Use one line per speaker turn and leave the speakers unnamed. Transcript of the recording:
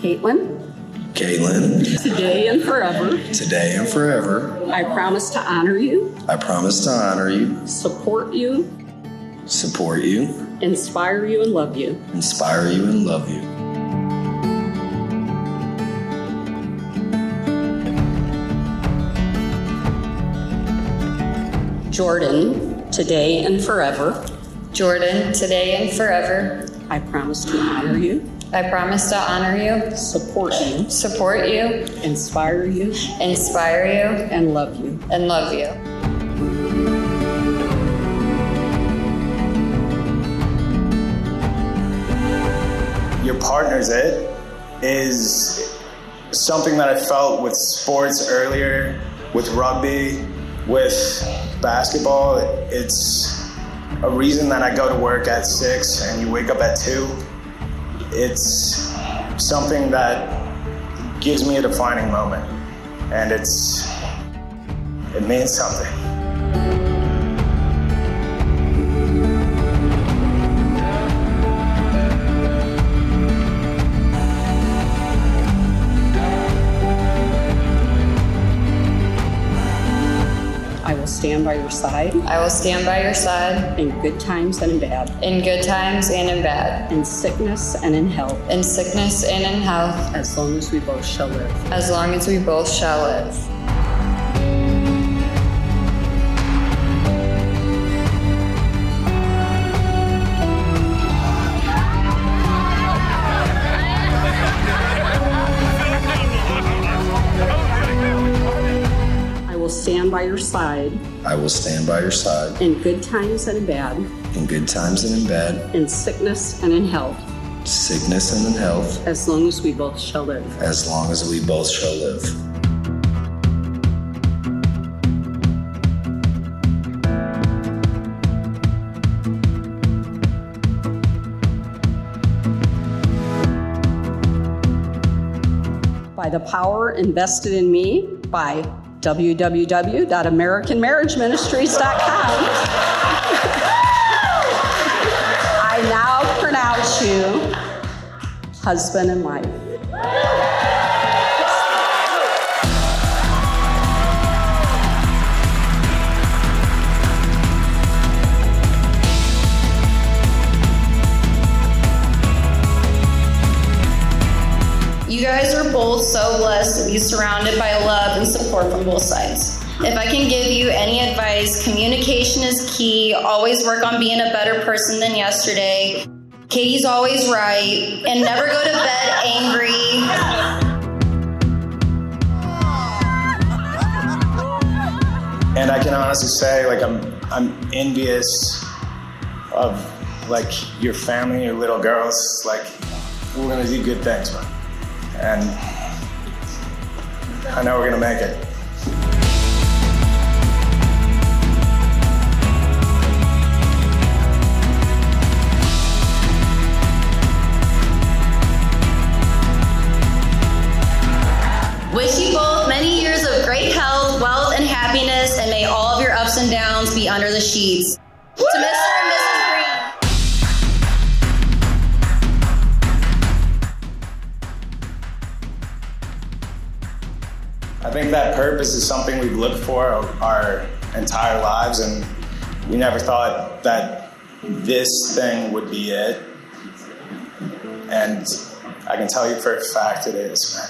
Kaitlynn.
Kaitlynn.
Today and forever.
Today and forever.
I promise to honor you.
I promise to honor you.
Support you.
Support you.
Inspire you and love you.
Inspire you and love you.
Jordan, today and forever.
Jordan, today and forever.
I promise to honor you.
I promise to honor you.
Support you.
Support you.
Inspire you.
Inspire you.
And love you.
And love you.
Your partner's it is something that I felt with sports earlier, with rugby, with basketball. It's a reason that I go to work at 6 and you wake up at 2. It's something that gives me a defining moment, and it means something.
I will stand by your side.
I will stand by your side.
In good times and in bad.
In good times and in bad.
In sickness and in health.
In sickness and in health.
As long as we both shall live.
As long as we both shall live.
I will stand by your side.
I will stand by your side.
In good times and in bad.
In good times and in bad.
In sickness and in health.
Sickness and in health.
As long as we both shall live.
As long as we both shall live.
By the power invested in me by www.americanmarriageministries.com, I now pronounce you husband and wife.
You guys are both so blessed to be surrounded by love and support from both sides. If I can give you any advice, communication is key. Always work on being a better person than yesterday. Katie's always right. And never go to bed angry.
And I can honestly say, like, I'm envious of, like, your family, your little girls. Like, we're gonna do good things, man. And I know we're gonna make it.
Wish you both many years of great health, wealth, and happiness, and may all of your ups and downs be under the sheets. To Mr. and Mrs. Green.
I think that purpose is something we've looked for our entire lives, and we never thought that this thing would be it. And I can tell you for a fact it is, man.